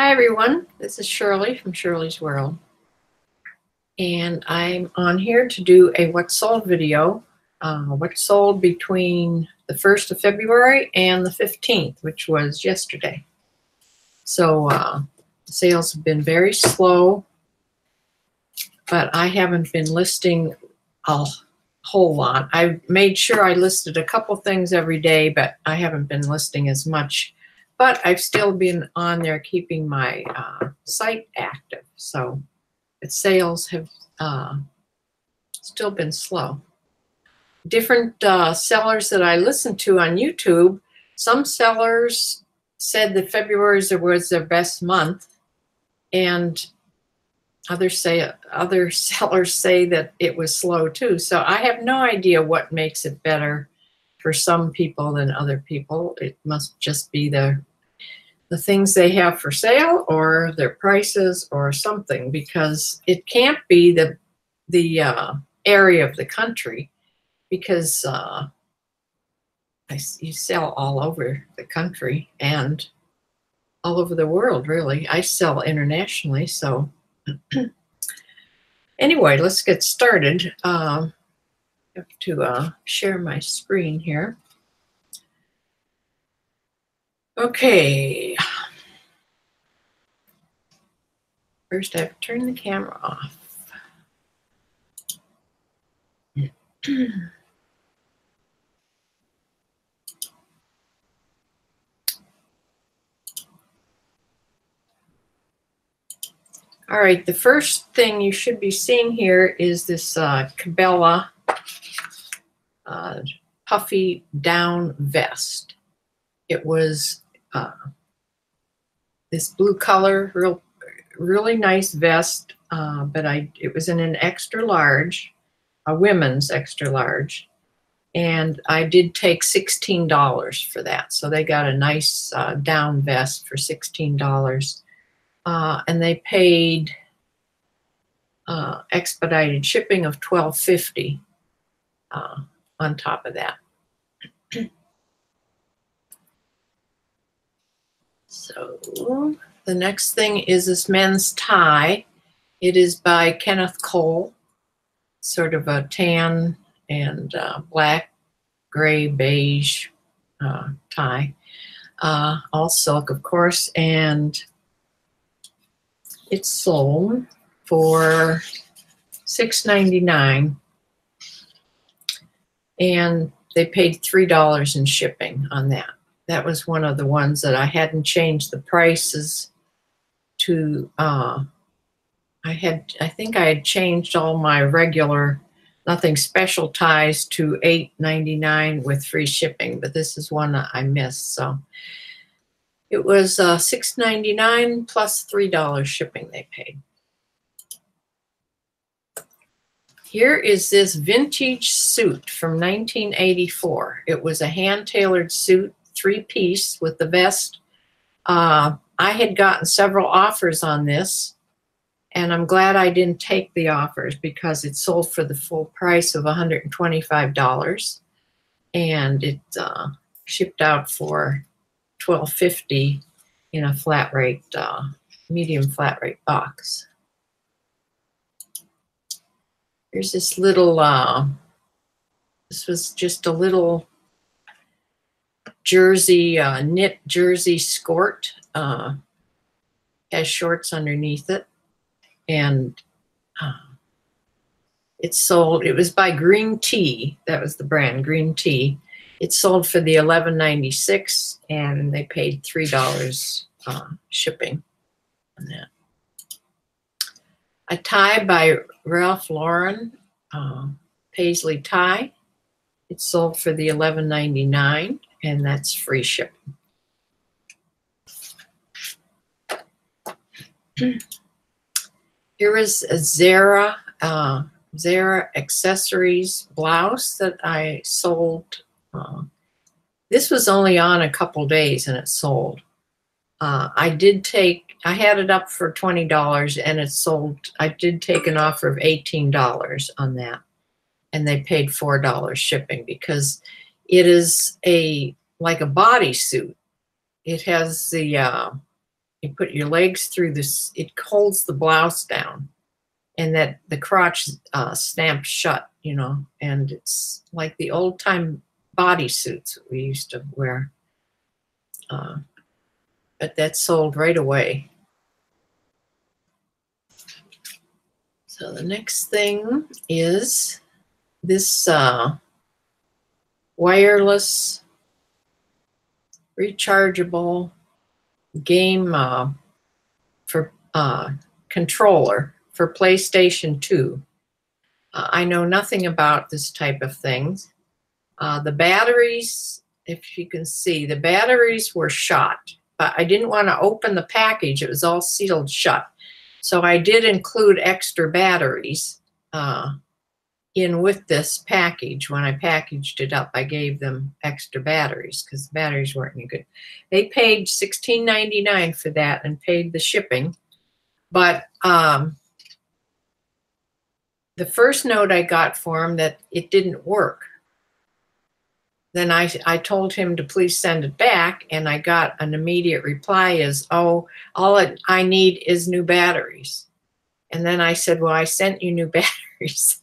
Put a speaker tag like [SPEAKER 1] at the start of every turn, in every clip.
[SPEAKER 1] Hi everyone, this is Shirley from Shirley's World, and I'm on here to do a what sold video. What sold between the 1st of February and the 15th, which was yesterday. So sales have been very slow, but I haven't been listing a whole lot. I made sure I listed a couple things every day, but I haven't been listing as much. But I've still been on there keeping my site active. So its sales have still been slow. Different sellers that I listened to on YouTube, some sellers said that February was their best month, and other sellers say that it was slow too. So I have no idea what makes it better for some people than other people. It must just be the things they have for sale or their prices or something, because it can't be the area of the country, because you sell all over the country and all over the world, really. I sell internationally, so anyway, let's get started. I have to share my screen here. Okay. First, I have to turn the camera off. All right, the first thing you should be seeing here is this Cabela puffy down vest. It was this blue color, really nice vest, but it was in an extra large, a women's extra large, and I did take $16 for that. So they got a nice down vest for $16, and they paid expedited shipping of $12.50 on top of that. So the next thing is this men's tie. It is by Kenneth Cole, sort of a tan and black, gray, beige tie. All silk, of course, and it's sold for $6.99, and they paid $3 in shipping on that. That was one of the ones that I hadn't changed the prices to. I think I had changed all my regular, nothing special ties to $8.99 with free shipping, but this is one I missed. So it was $6.99 plus $3 shipping they paid. Here is this vintage suit from 1984. It was a hand-tailored suit, 3-piece with the vest. I had gotten several offers on this, and I'm glad I didn't take the offers because it sold for the full price of $125, and it shipped out for $12.50 in a flat rate, medium flat rate box. Here's this little, this was just a little jersey, knit jersey skirt, has shorts underneath it, and it sold, it was by Green Tea, that was the brand, Green Tea. It sold for the $11.96, and they paid $3 shipping on that. A tie by Ralph Lauren, paisley tie. It sold for the $11.99, and that's free shipping. Here is a Zara accessories blouse that I sold. This was only on a couple days and it sold. I had it up for $20 and it sold. I did take an offer of $18 on that, and they paid $4 shipping because it is like a bodysuit. It has the you put your legs through this, it holds the blouse down, and that the crotch snaps shut, you know, and it's like the old time bodysuits we used to wear. But that sold right away. So the next thing is this wireless rechargeable game for controller for PlayStation 2. I know nothing about this type of things. The batteries, if you can see, the batteries were shot, but I didn't want to open the package. It was all sealed shut. So I did include extra batteries in with this package. When I packaged it up, I gave them extra batteries because the batteries weren't any good. They paid $16.99 for that and paid the shipping. But the first note I got for him that it didn't work. Then I told him to please send it back, and I got an immediate reply is, oh, all I need is new batteries. And then I said, well, I sent you new batteries.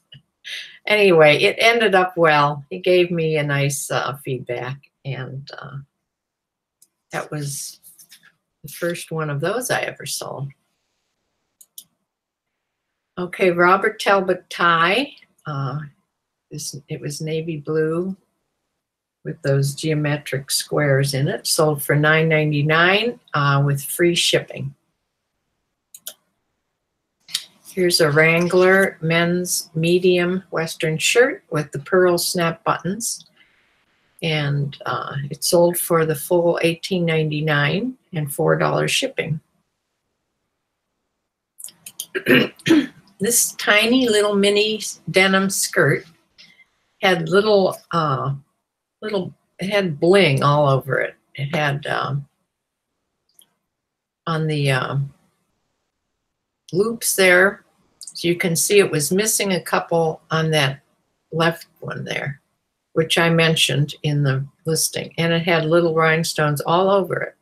[SPEAKER 1] Anyway, it ended up well. He gave me a nice feedback, and that was the first one of those I ever sold. Okay, Robert Talbot tie. It was navy blue with those geometric squares in it. Sold for $9.99 with free shipping. Here's a Wrangler men's medium Western shirt with the pearl snap buttons. And it sold for the full $18.99 and $4 shipping. This tiny little mini denim skirt had it had bling all over it. It had on the loops there, so you can see it was missing a couple on that left one there, which I mentioned in the listing, and it had little rhinestones all over it.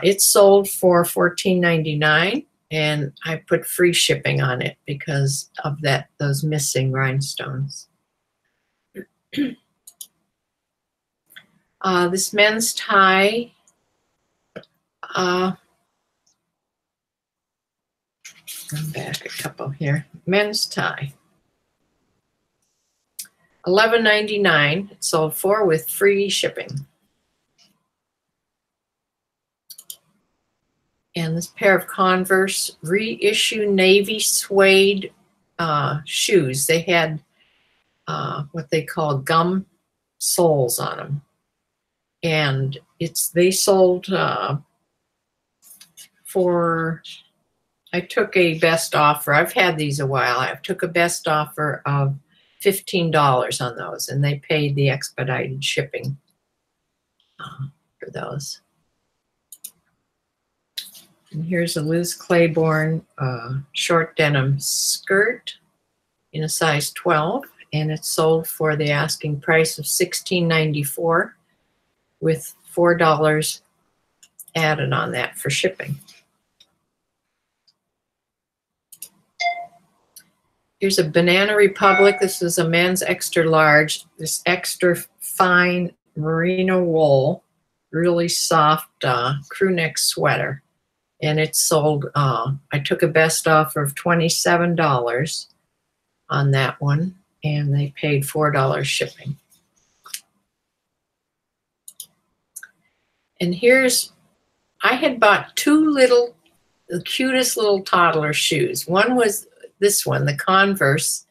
[SPEAKER 1] It sold for $14.99, and I put free shipping on it because of those missing rhinestones. This men's tie, come back a couple here. Men's tie, $11.99. It sold for with free shipping. And this pair of Converse reissue navy suede shoes. They had what they call gum soles on them. And they sold for, I took a best offer. I've had these a while. I took a best offer of $15 on those, and they paid the expedited shipping for those. And here's a Liz Claiborne short denim skirt in a size 12, and it's sold for the asking price of $16.94 with $4 added on that for shipping. Here's a Banana Republic. This is a men's extra large, this extra fine merino wool, really soft crew neck sweater. And it's sold, I took a best offer of $27 on that one, and they paid $4 shipping. And I had bought the cutest little toddler shoes. One was this one, the Converse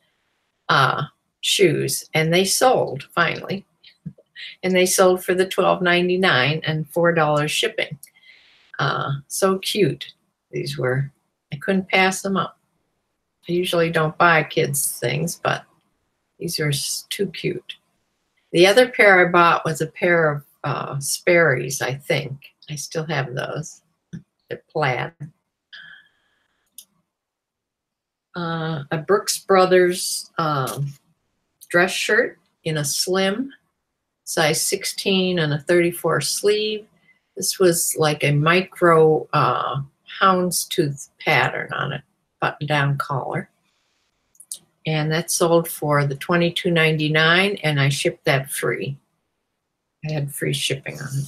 [SPEAKER 1] shoes, and they sold finally. And they sold for the $12.99 and $4 shipping. So cute these were. I couldn't pass them up. I usually don't buy kids things, but these are too cute. The other pair I bought was a pair of Sperry's, I think. I still have those. They're plaid. A Brooks Brothers dress shirt in a slim, size 16 and a 34 sleeve. This was like a micro houndstooth pattern on it, button-down collar. And that sold for the $22.99, and I shipped that free. I had free shipping on it.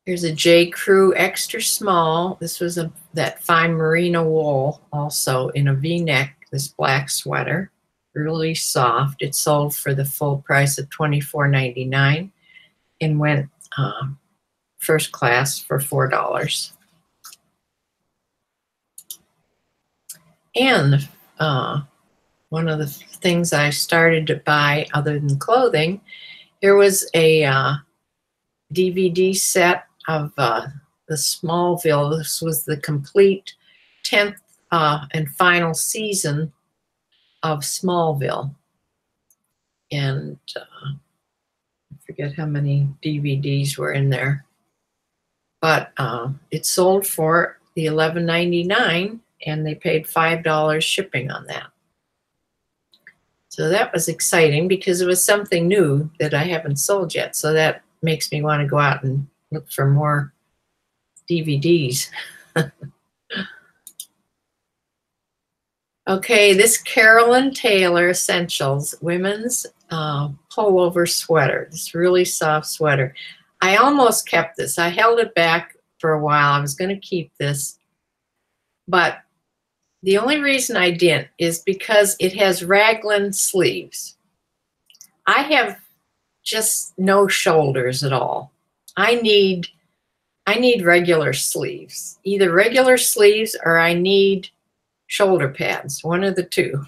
[SPEAKER 1] Here's a J. Crew extra small. This was that fine merino wool, also in a V-neck, this black sweater. Really soft. It sold for the full price of $24.99 and went first class for $4. And one of the things I started to buy other than clothing, there was a DVD set of the Smallville. This was the complete 10th and final season of Smallville. And I forget how many DVDs were in there. But it sold for the $11.99, and they paid $5 shipping on that. So that was exciting because it was something new that I haven't sold yet. So that makes me want to go out and look for more DVDs. Okay, this Carolyn Taylor Essentials women's pullover sweater. This really soft sweater. I almost kept this. I held it back for a while. I was going to keep this. But the only reason I didn't is because it has raglan sleeves. I have just no shoulders at all. I need regular sleeves. Either regular sleeves or I need shoulder pads, one of the two.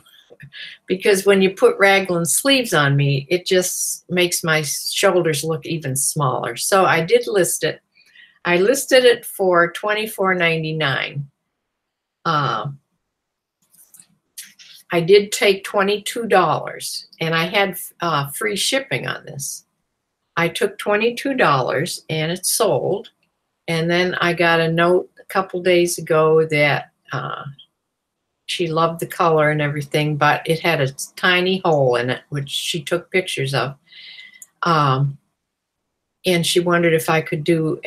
[SPEAKER 1] Because when you put raglan sleeves on me, it just makes my shoulders look even smaller. So I did list it. I listed it for $24.99. I did take $22, and I had free shipping on this. I took $22, and it sold. And then I got a note a couple days ago that she loved the color and everything, but it had a tiny hole in it, which she took pictures of. And she wondered if I could do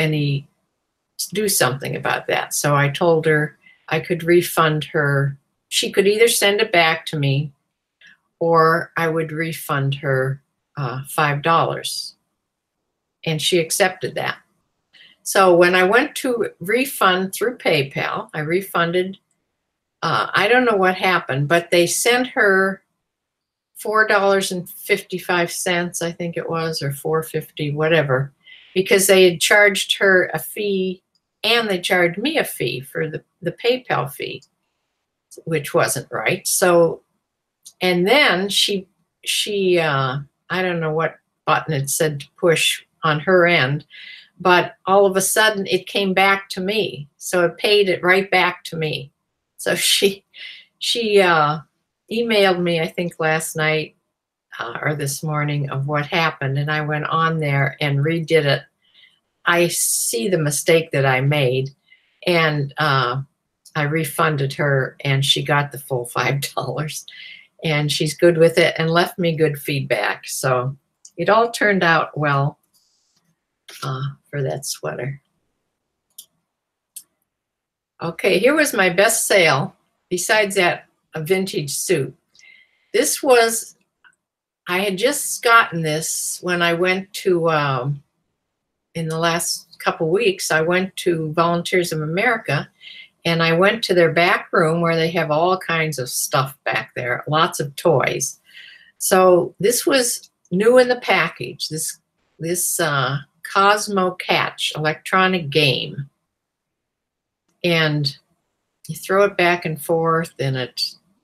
[SPEAKER 1] something about that. So I told her I could refund her. She could either send it back to me or I would refund her $5. And she accepted that. So when I went to refund through PayPal, I refunded. I don't know what happened, but they sent her $4.55, I think it was, or $4.50, whatever, because they had charged her a fee and they charged me a fee for the PayPal fee, which wasn't right. So, and then she I don't know what button it said to push on her end, but all of a sudden it came back to me. So it paid it right back to me. So she emailed me, I think last night or this morning, of what happened. And I went on there and redid it. I see the mistake that I made, and I refunded her, and she got the full $5. And she's good with it and left me good feedback. So it all turned out well for that sweater. Okay, here was my best sale, besides that, a vintage suit. This was, I had just gotten this when I went to, in the last couple weeks, I went to Volunteers of America, and I went to their back room where they have all kinds of stuff back there, lots of toys. So this was new in the package, this Cosmo Catch electronic game. And you throw it back and forth, and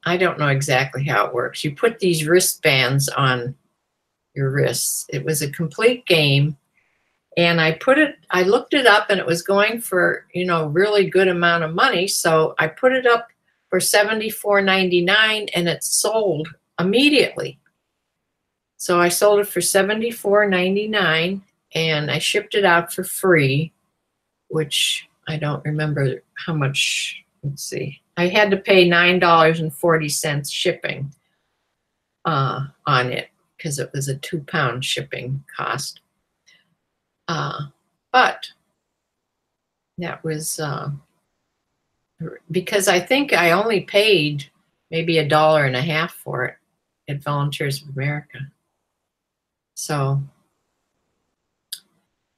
[SPEAKER 1] I don't know exactly how it works. You put these wristbands on your wrists. It was a complete game. And I looked it up, and it was going for, really good amount of money. So I put it up for $74.99, and it sold immediately. So I sold it for $74.99, and I shipped it out for free, which I don't remember how much. Let's see. I had to pay $9.40 shipping on it because it was a 2-pound shipping cost. But that was because I think I only paid maybe $1.50 for it at Volunteers of America. So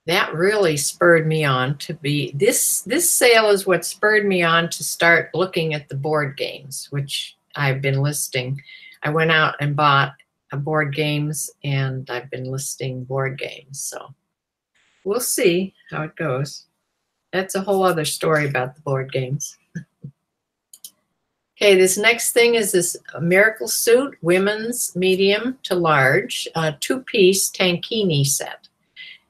[SPEAKER 1] that really spurred me on to be, this sale is what spurred me on to start looking at the board games, which I've been listing. I went out and bought board games, and I've been listing board games. So we'll see how it goes. That's a whole other story about the board games. Okay, this next thing is this Miracle Suit, women's medium to large, 2-piece tankini set.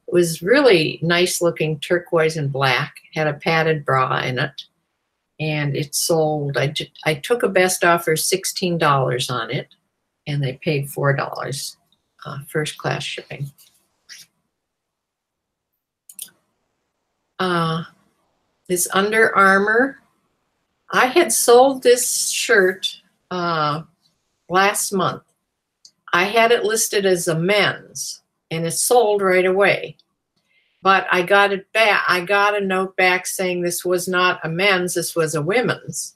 [SPEAKER 1] It was really nice looking, turquoise and black, had a padded bra in it, and it sold, I took a best offer, $16 on it, and they paid $4, first class shipping. This Under Armour, I had sold this shirt last month. I had it listed as a men's, and it sold right away. But I got it back. I got a note back saying this was not a men's, this was a women's.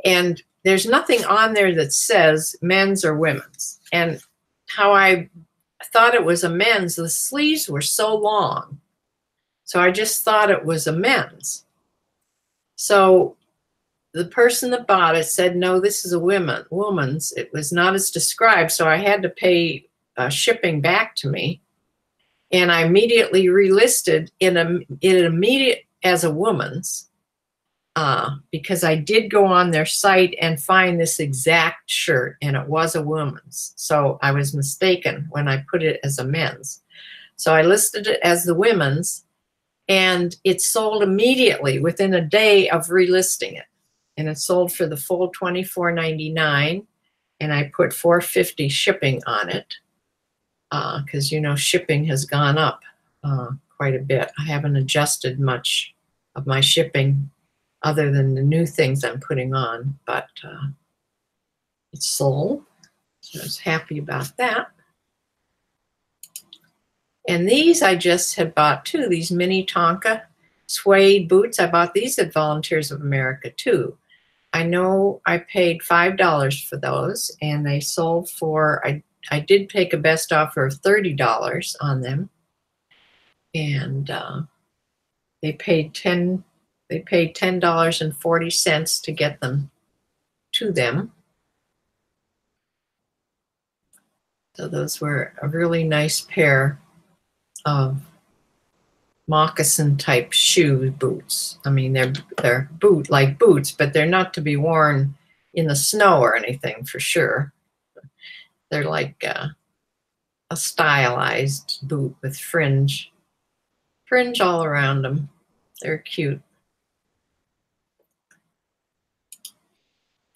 [SPEAKER 1] And there's nothing on there that says men's or women's. And how I thought it was a men's, the sleeves were so long. So I just thought it was a men's. So the person that bought it said, no, this is a woman's. It was not as described, so I had to pay shipping back to me. And I immediately relisted it as a woman's because I did go on their site and find this exact shirt, and it was a woman's. So I was mistaken when I put it as a men's. So I listed it as the women's, and it sold immediately within a day of relisting it. And it sold for the full $24.99, and I put $4.50 shipping on it because, you know, shipping has gone up quite a bit. I haven't adjusted much of my shipping other than the new things I'm putting on, but it sold, so I was happy about that. And these I just had bought too, these mini Tonka suede boots. I bought these at Volunteers of America too. I know I paid $5 for those, and they sold for, I did take a best offer of $30 on them, and they paid $10.40 to get them to them. So those were a really nice pair of moccasin type shoe boots. I mean, they're like boots, but they're not to be worn in the snow or anything for sure. They're like a stylized boot with fringe all around them. They're cute.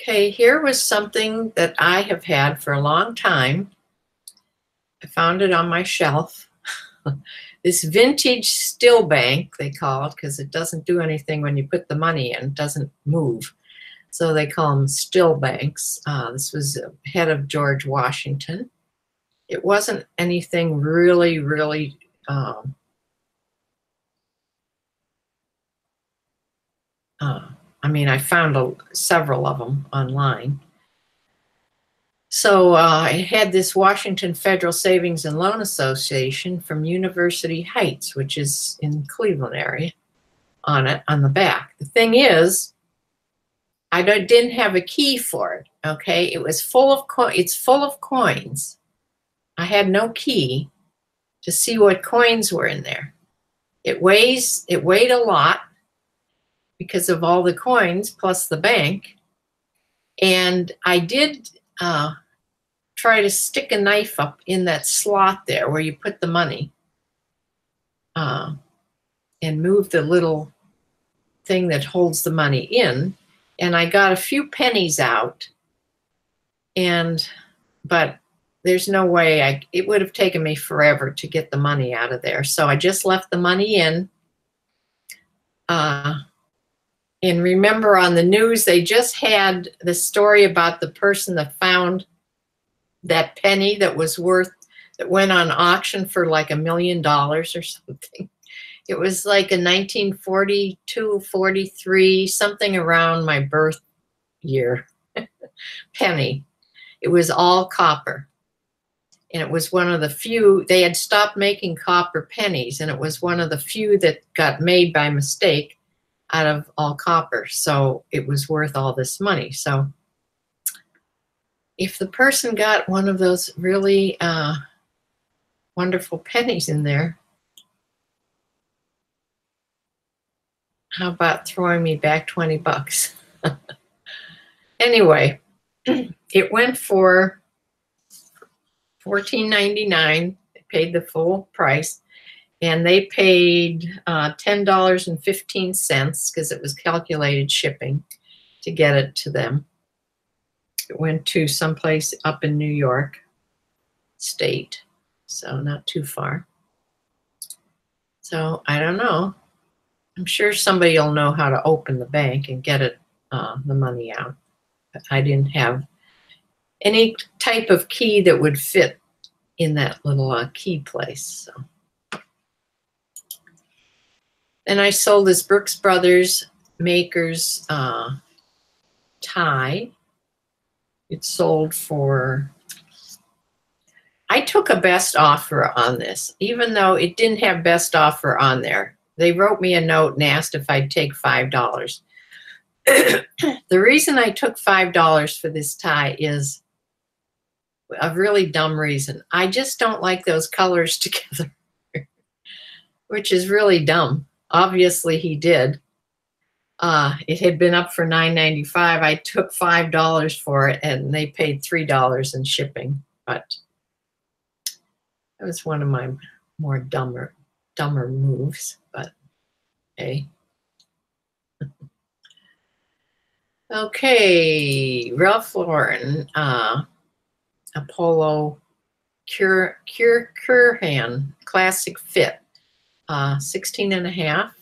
[SPEAKER 1] Okay, here was something that I have had for a long time. I found it on my shelf. This vintage still bank, they call it, because it doesn't do anything when you put the money in. It doesn't move. So they call them still banks. This was ahead of George Washington. It wasn't anything really, really I mean, I found several of them online. So I had this Washington Federal Savings and Loan Association from University Heights, which is in Cleveland area, on it, on the back. The thing is, I didn't have a key for it, okay? It was full of it's full of coins. I had no key to see what coins were in there. It weighed a lot because of all the coins plus the bank. And I did try to stick a knife up in that slot there where you put the money and move the little thing that holds the money in. And I got a few pennies out, but there's no way it would have taken me forever to get the money out of there. So I just left the money in. And remember on the news, they just had the story about the person that found that penny that was worth that went on auction for like $1 million or something. It was like a 1942, 43, something around my birth year, penny. It was all copper. And it was one of the few, they had stopped making copper pennies, and it was one of the few that got made by mistake out of all copper. So it was worth all this money. So if the person got one of those really wonderful pennies in there, how about throwing me back 20 bucks? Anyway, it went for $14.99. They paid the full price, and they paid $10.15 because it was calculated shipping to get it to them. It went to someplace up in New York State, so not too far. So I don't know. I'm sure somebody will know how to open the bank and get it, the money out. But I didn't have any type of key that would fit in that little key place. So. Then I sold this Brooks Brothers Makers tie. It sold for, I took a best offer on this, even though it didn't have best offer on there. They wrote me a note and asked if I'd take $5. The reason I took $5 for this tie is a really dumb reason. I just don't like those colors together, which is really dumb. Obviously he did. It had been up for $9.95. I took $5 for it, and they paid $3 in shipping. But that was one of my more dumber moves. But hey. Okay, Ralph Lauren, a polo Curhan classic fit, 16 and a half,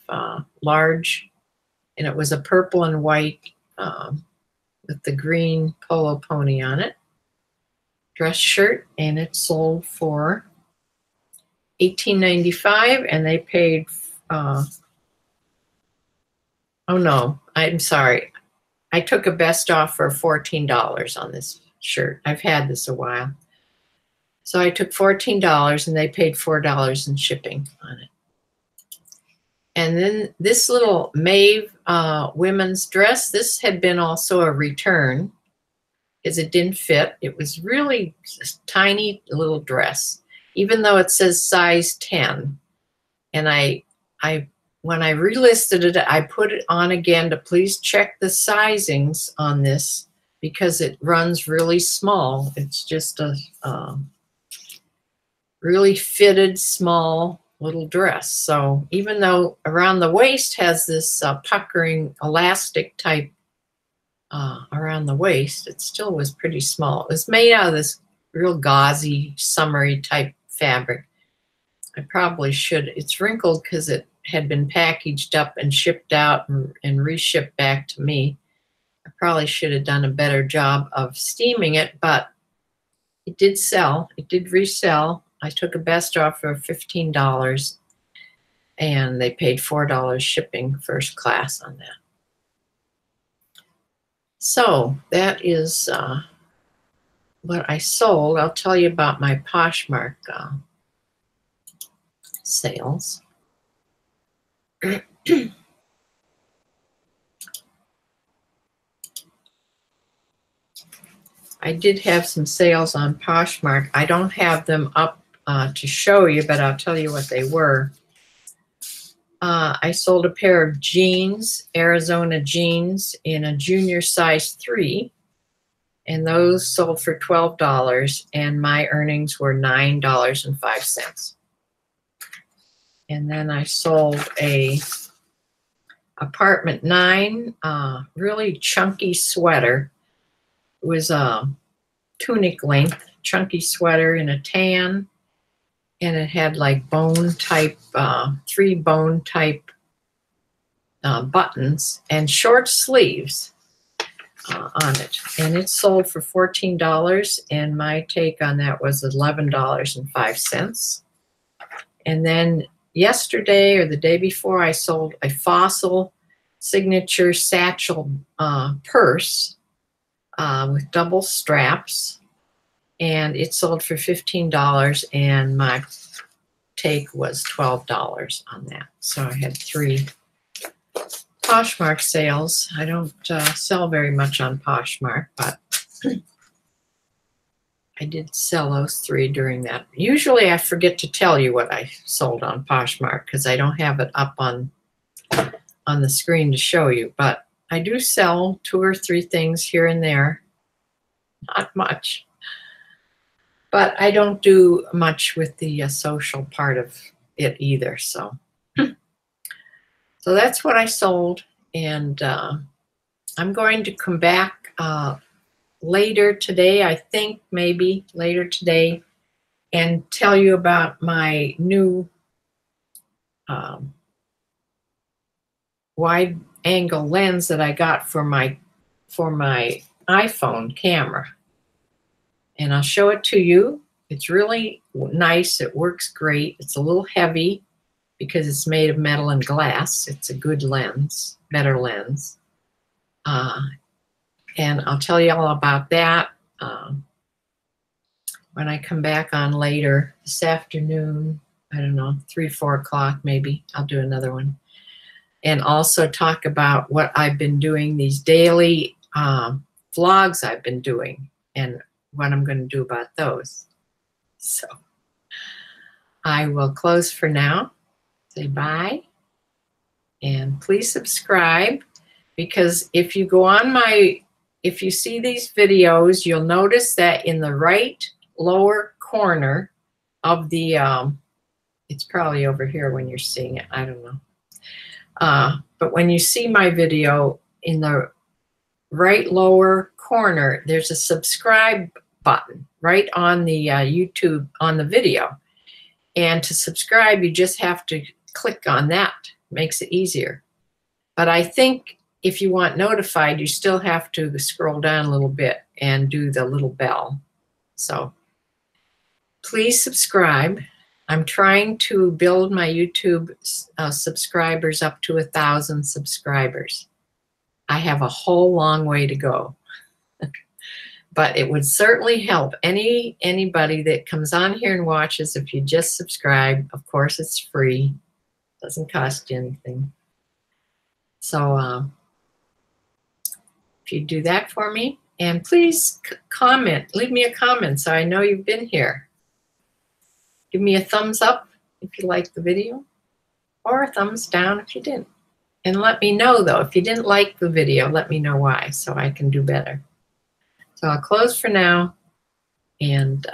[SPEAKER 1] large, and it was a purple and white with the green polo pony on it. Dress shirt, and it sold for $18.95, and they paid, oh no, I'm sorry. I took a best offer of $14 on this shirt. I've had this a while. So I took $14, and they paid $4 in shipping on it. And then this little Maeve women's dress, this had been also a return because it didn't fit. It was really a tiny little dress, even though it says size 10. And when I relisted it, I put it on again to please check the sizings on this because it runs really small. It's just a really fitted small little dress. So even though around the waist has this puckering elastic type around the waist, it still was pretty small. It was made out of this real gauzy, summery type fabric. I probably should, it's wrinkled because it had been packaged up and shipped out and reshipped back to me. I probably should have done a better job of steaming it, but it did sell. It did resell. I took a best offer of $15, and they paid $4 shipping first class on that. So that is what I sold. I'll tell you about my Poshmark sales. I did have some sales on Poshmark. I don't have them up to show you, but I'll tell you what they were. I sold a pair of jeans, Arizona jeans, in a junior size 3, and those sold for $12, and my earnings were $9.05. And then I sold a apartment 9, really chunky sweater. It was a tunic length, chunky sweater in a tan, and it had like bone type, 3 bone type buttons and short sleeves. on it. And it sold for $14, and my take on that was $11.05. And then yesterday or the day before, I sold a Fossil signature satchel purse with double straps, and it sold for $15, and my take was $12 on that. So I had 3 Poshmark sales. I don't sell very much on Poshmark, but I did sell those 3 during that. Usually I forget to tell you what I sold on Poshmark because I don't have it up on the screen to show you, but I do sell 2 or 3 things here and there. Not much. But I don't do much with the social part of it either. So that's what I sold. And I'm going to come back later today, I think maybe later today, and tell you about my new wide angle lens that I got for my iPhone camera. And I'll show it to you. It's really nice. It works great. It's a little heavy because it's made of metal and glass. It's a good lens, better lens. And I'll tell you all about that when I come back on later this afternoon. I don't know, 3, 4 o'clock maybe. I'll do another one. And also talk about what I've been doing, these daily vlogs I've been doing, and what I'm going to do about those. So I will close for now. Say bye. And please subscribe, because if you go on if you see these videos, you'll notice that in the right lower corner of the, it's probably over here when you're seeing it, I don't know. But when you see my video, in the right lower corner, there's a subscribe button right on the YouTube, on the video. And to subscribe, you just have to click on that. Makes it easier. But I think if you want notified, you still have to scroll down a little bit and do the little bell. So please subscribe. I'm trying to build my YouTube subscribers up to 1,000 subscribers. I have a whole long way to go. But it would certainly help anybody that comes on here and watches if you just subscribe. Of course, it's free. Doesn't cost you anything. So if you do that for me, and please comment, leave me a comment so I know you've been here. Give me a thumbs up if you liked the video, or a thumbs down if you didn't. And let me know, though, if you didn't like the video, let me know why so I can do better. So I'll close for now and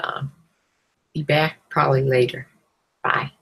[SPEAKER 1] be back probably later. Bye.